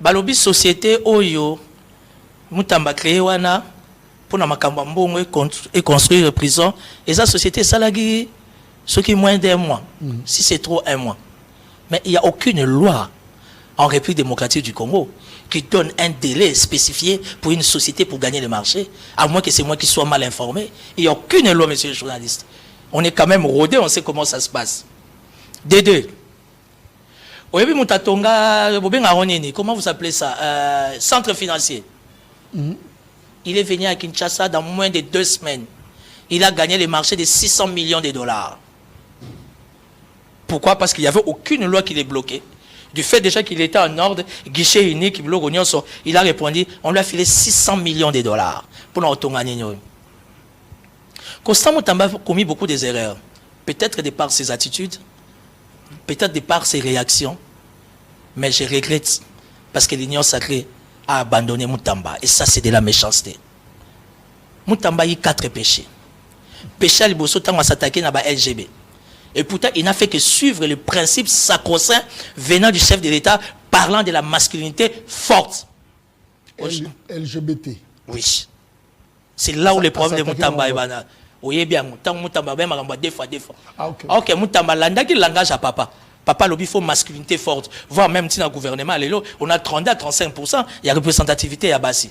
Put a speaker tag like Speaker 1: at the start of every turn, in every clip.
Speaker 1: balobi société oyo Mutamba créé wana pour na makambo mbongo et construire prison et sa société salagi ce qui est moins d'un mois si c'est trop un mois mais il n'y a aucune loi en République démocratique du Congo qui donne un délai spécifié pour une société pour gagner le marché, à moins que c'est moi qui sois mal informé. Il n'y a aucune loi, monsieur le journaliste. On est quand même rodé, on sait comment ça se passe. D2. Comment vous appelez ça? Centre financier. Il est venu à Kinshasa dans moins de 2 semaines. Il a gagné le marché de 600 millions de dollars. Pourquoi? Parce qu'il n'y avait aucune loi qui les bloquait. Du fait déjà qu'il était en ordre, guichet unique, il a répondu, on lui a filé 600 millions de dollars pour notre gagner. Constant Mutamba a commis beaucoup d'erreurs. Peut-être de par ses attitudes, peut-être de par ses réactions, mais je regrette parce que l'Union sacrée a abandonné Mutamba. Et ça, c'est de la méchanceté. Mutamba a eu 4 péchés. Péché à l'Ibosso, tant à s'attaquer dans la LGB. Et pourtant, il n'a fait que suivre le principe sacro-saint venant du chef de l'État parlant de la masculinité forte.
Speaker 2: LGBT.
Speaker 1: Oui. C'est là où le problème de Mutamba est banal. Oui, bien, Mutamba, deux fois.
Speaker 2: Ah, ok.
Speaker 1: Ok, Mutamba, l'anda qui langage à papa. Papa, il faut masculinité forte. Voire même si dans le gouvernement, on a 30 à 35%, il y a représentativité à Bassi.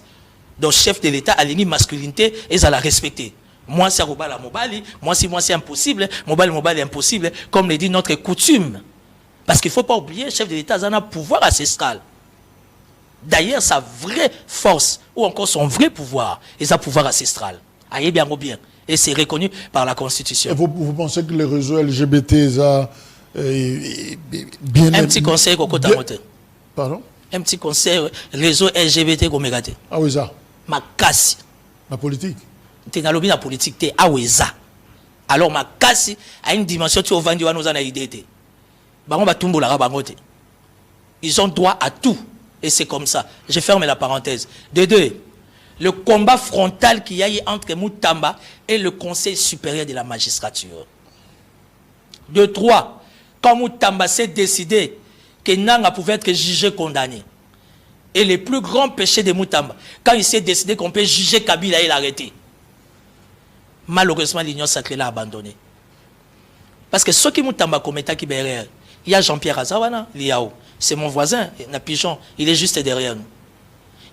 Speaker 1: Donc, chef de l'État a une masculinité et ça la respecter. Moi, c'est Robala Mobali. Moi, c'est impossible. Mobali impossible. Comme le dit notre coutume. Parce qu'il ne faut pas oublier, le chef de l'État a un pouvoir ancestral. D'ailleurs, sa vraie force, ou encore son vrai pouvoir, est un pouvoir ancestral. Aïe bien ou bien. Et c'est reconnu par la Constitution.
Speaker 2: Et vous pensez que les réseaux LGBT, ça, bien...
Speaker 1: Un petit conseil qu'on compte à monter.
Speaker 2: Pardon?
Speaker 1: Un petit conseil, réseau LGBT qu'on m'a gâté.
Speaker 2: Ah oui, ça.
Speaker 1: Ma casse.
Speaker 2: La politique.
Speaker 1: Tu as la politique, tu es aweza. Alors, ma casse a une dimension, tu as vendu à nos idées. Ils ont droit à tout. Et c'est comme ça. Je ferme la parenthèse. De deux, le combat frontal qu'il y a eu entre Mutamba et le Conseil supérieur de la magistrature. De trois, quand Mutamba s'est décidé que Nanga pouvait être jugé condamné. Et le plus grand péché de Mutamba, quand il s'est décidé qu'on peut juger Kabila et l'arrêter. Malheureusement, l'Union sacrée l'a abandonné. Parce que ceux qui Mutamba commettent qui il y a Jean-Pierre Azawana, c'est mon voisin, na Pigeon, il est juste derrière nous.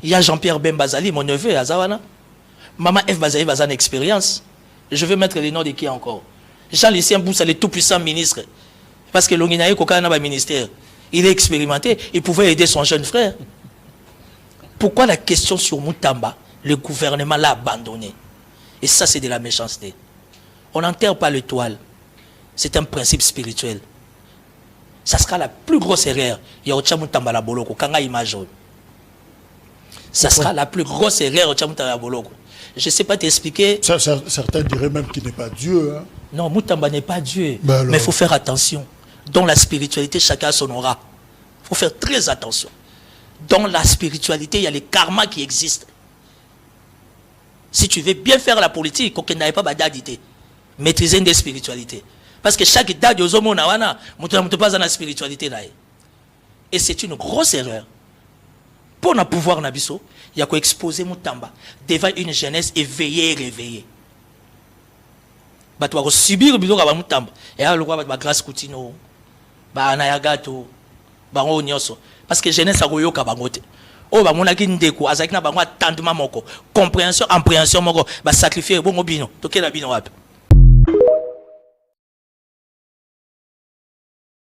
Speaker 1: Il y a Jean-Pierre Bembazali, mon neveu, Azawana. Maman F. Bazali a une expérience. Je vais mettre les noms de qui encore. Jean-Lucien Boussa, le tout-puissant ministre. Parce que Longinaye Kokana n'a pas ministère. Il est expérimenté, il pouvait aider son jeune frère. Pourquoi la question sur Mutamba, le gouvernement l'a abandonné? Et ça, c'est de la méchanceté. On n'enterre pas l'étoile. C'est un principe spirituel. Ça sera la plus grosse erreur. Il y a Mutamba la boloko, kanga image. Ça sera la plus grosse erreur Mutamba la boloko. Je ne sais pas t'expliquer.
Speaker 2: Certains diraient même qu'il n'est pas Dieu. Hein?
Speaker 1: Non, Mutamba n'est pas Dieu. Mais il faut faire attention. Dans la spiritualité, chacun a son aura. Il faut faire très attention. Dans la spiritualité, il y a les karmas qui existent. Si tu veux bien faire la politique, il n'y ait pas d'adité. Maîtriser une spiritualité. Parce que chaque date de Zomo Nawana, ne peut pas dans la spiritualité. Et c'est une grosse erreur. Pour ne pouvoir Nabiso, il y a qu'à exposer Mutamba devant une jeunesse éveillée et réveillée. Tu vas subir le Mutamba. Et là, le roi va grâce Koutino, Anayagato, Bango Nyoso. Parce que jeunesse a goyoka bangote. Oh, bah, mon aki ndeko, azaki na bango attendement moko. Compréhension, appréhension moko, bah, sacrifier, bon, bino. Toke la bino wapi.